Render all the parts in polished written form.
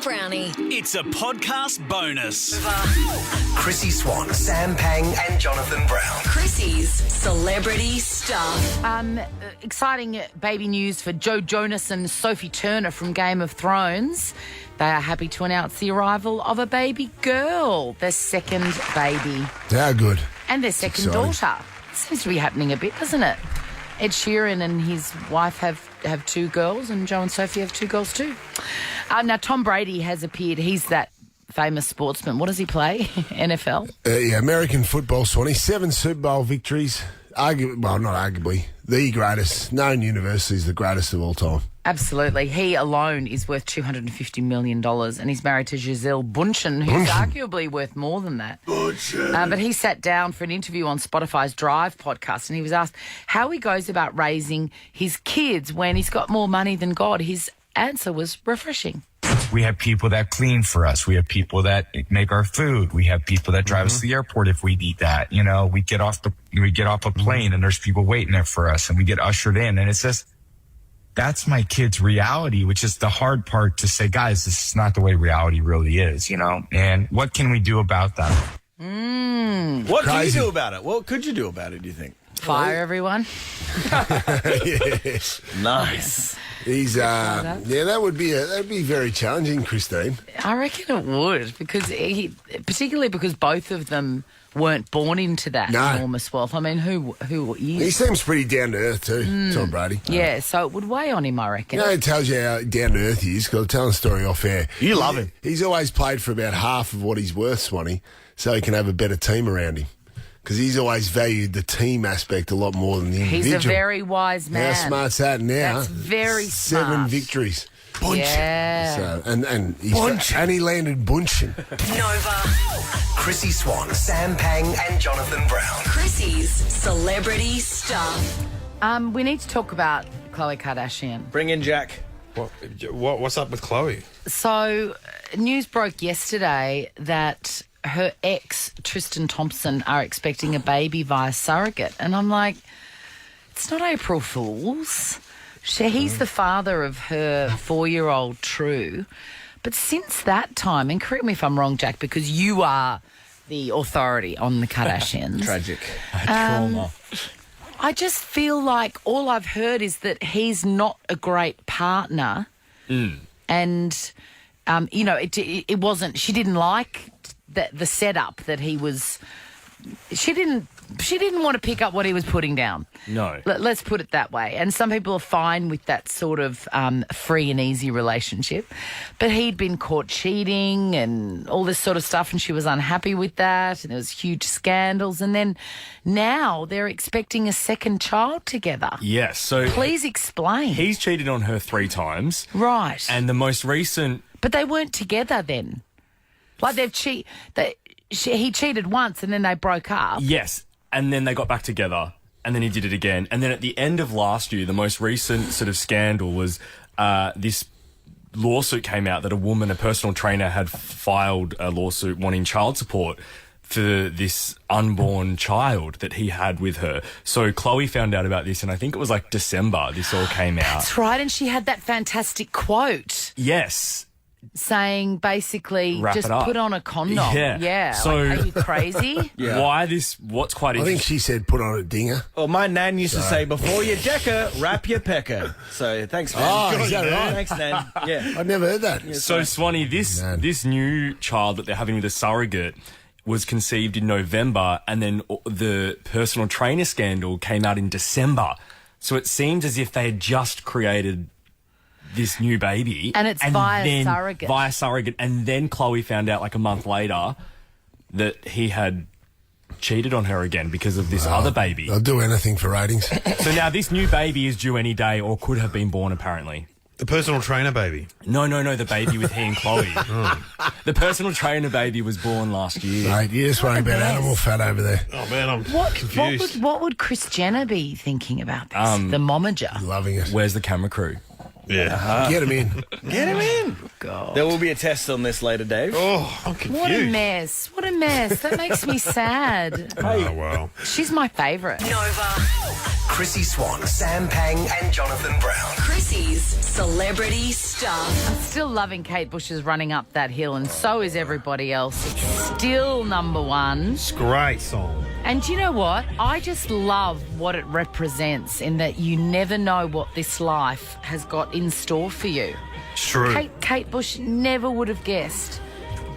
Brownie. It's a podcast bonus. Chrissie Swan, Sam Pang and Jonathan Brown. Chrissie's Celebrity Stuff. Exciting baby news for Joe Jonas and Sophie Turner from Game of Thrones. They are happy to announce the arrival of a baby girl, their second baby. How good. And their second daughter. Seems to be happening a bit, doesn't it? Ed Sheeran and his wife have two girls, and Joe and Sophie have two girls too. Now, Tom Brady has appeared. He's that famous sportsman. What does he play? NFL? American football, Swanee. 7 Super Bowl victories. Not arguably. The greatest. Known university is the greatest of all time. Absolutely. He alone is worth $250 million, and he's married to Gisele Bundchen, who's arguably worth more than that. But he sat down for an interview on Spotify's Drive podcast, and he was asked how he goes about raising his kids when he's got more money than God. His answer was refreshing. We have people that clean for us. We have people that make our food. We have people that drive us to the airport if we need that. You know, we get off a plane and there's people waiting there for us, and we get ushered in, and it's just, that's my kid's reality, which is the hard part to say, guys, this is not the way reality really is, you know? And what can we do about that? What can you do about it? What could you do about it, do you think? Fire everyone. Yes. Nice. He's that would be very challenging, Christine. I reckon it would, because particularly because both of them weren't born into that enormous wealth. I mean, who is? He seems pretty down to earth too, Tom Brady. Yeah, so it would weigh on him, I reckon. You know, it tells you how down to earth he is, because I'll tell a story off air. You love him. He's always played for about half of what he's worth, Swanee, so he can have a better team around him. Because he's always valued the team aspect a lot more than the individual. He's a very wise man. How smart's that now? That's very smart. 7 victories. Bunchen. Yeah. So, and he landed Bunchen. Nova. Chrissie Swan, Sam Pang and Jonathan Brown. Chrissie's Celebrity Stuff. We need to talk about Khloe Kardashian. Bring in Jack. What's up with Khloe? So, news broke yesterday that her ex, Tristan Thompson, are expecting a baby via surrogate. And I'm like, it's not April Fool's. He's the father of her 4-year-old True. But since that time, and correct me if I'm wrong, Jack, because you are the authority on the Kardashians. Tragic. Trauma. I just feel like all I've heard is that he's not a great partner. And, it wasn't, she didn't like the setup that he was. She didn't want to pick up what he was putting down. No. Let's put it that way. And some people are fine with that sort of free and easy relationship. But he'd been caught cheating and all this sort of stuff, and she was unhappy with that, and there was huge scandals. And then now they're expecting a second child together. Yes. So please explain. He's cheated on her 3 times. Right. And the most recent... But they weren't together then. Like he cheated once and then they broke up. Yes. And then they got back together, and then he did it again. And then at the end of last year, the most recent sort of scandal was this lawsuit came out that a personal trainer, had filed a lawsuit wanting child support for this unborn child that he had with her. So Khloe found out about this, and I think it was like December this all came out. That's right, and she had that fantastic quote. Yes. Saying basically, wrap just it up. put on a condom. Yeah. So, like, are you crazy? What's quite interesting. I think she said put on a dinger. Well, my nan used to say, before you decker, wrap your pecker. So, thanks, man. Oh, is that right? Thanks, nan. Yeah. I'd never heard that. So, Swanee, this new child that they're having with a surrogate was conceived in November, and then the personal trainer scandal came out in December. So it seems as if they had just created this new baby. And it's via surrogate. Via surrogate. And then Khloe found out like a month later that he had cheated on her again because of this other baby. I'll do anything for ratings. So now this new baby is due any day, or could have been born apparently. The personal trainer baby? No, the baby with he and Khloe. The personal trainer baby was born last year. Mate, you're just worrying about animal fat over there. Oh, man, I'm confused. What would Kris Jenner be thinking about this? The momager. Loving it. Where's the camera crew? Yeah. Get him in. Get him in. God. There will be a test on this later, Dave. Oh, I'm confused. What a mess. What a mess. That makes me sad. Oh, well. She's my favourite. Nova. Chrissie Swan, Sam Pang and Jonathan Brown. Chrissy's Celebrity Stuff. I'm still loving Kate Bush's Running Up That Hill, and so is everybody else. It's still number one. It's a great song. And do you know what? I just love what it represents in that you never know what this life has got in store for you. It's true. Kate Bush never would have guessed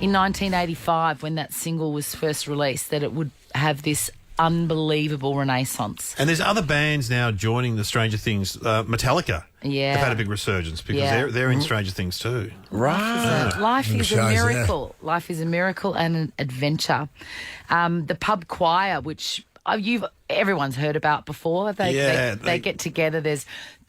in 1985 when that single was first released that it would have this unbelievable renaissance. And there's other bands now joining the Stranger Things. Metallica. Yeah. They've had a big resurgence because they're in Stranger Things too. Right. Life is a shows, miracle. Life is a miracle and an adventure. The Pub Choir, which everyone's heard about before. They get together. There's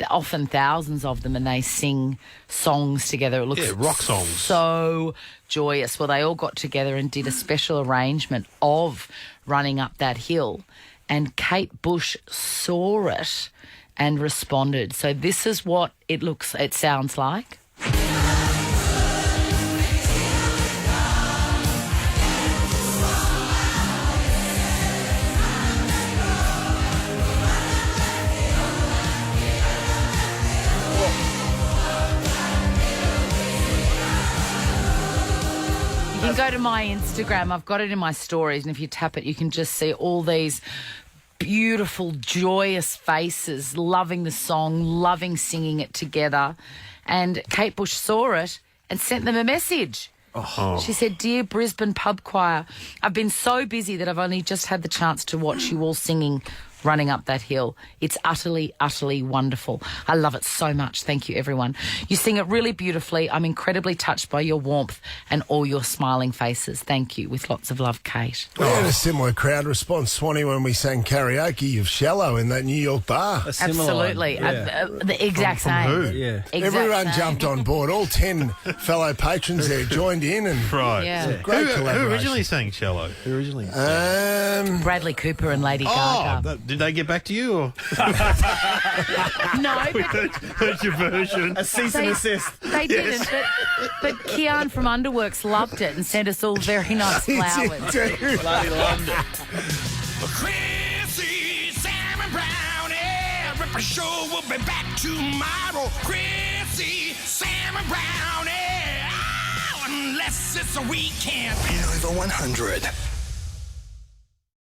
often thousands of them, and they sing songs together. It looks rock songs. so joyous. Well, they all got together and did a special arrangement of Running Up That Hill, and Kate Bush saw it and responded. So this is what it sounds like. You can go to my Instagram. I've got it in my stories, and if you tap it, you can just see all these beautiful, joyous faces, loving the song, loving singing it together. And Kate Bush saw it and sent them a message. Oh. She said, "Dear Brisbane Pub Choir, I've been so busy that I've only just had the chance to watch you all singing Running Up That Hill. It's utterly, utterly wonderful. I love it so much. Thank you, everyone. You sing it really beautifully. I'm incredibly touched by your warmth and all your smiling faces. Thank you. With lots of love, Kate." We had a similar crowd response, Swanee, when we sang karaoke of Shallow in that New York bar. Absolutely. The exact same. Who? Yeah. Exact Everyone same. jumped on board. All 10 fellow patrons there joined in. And Right. Yeah. great Who collaboration. originally sang Shallow? Who originally? Bradley Cooper and Lady Gaga. Did they get back to you? Or? No, but Heard your version. A cease and desist. they didn't. But Kian from Underworks loved it and sent us all very nice flowers. Bloody loved it. Chrissie, Sam and Brownie. Ripper Show will be back tomorrow. Chrissie, Sam and Brownie. Oh, unless it's a weekend. Over 100.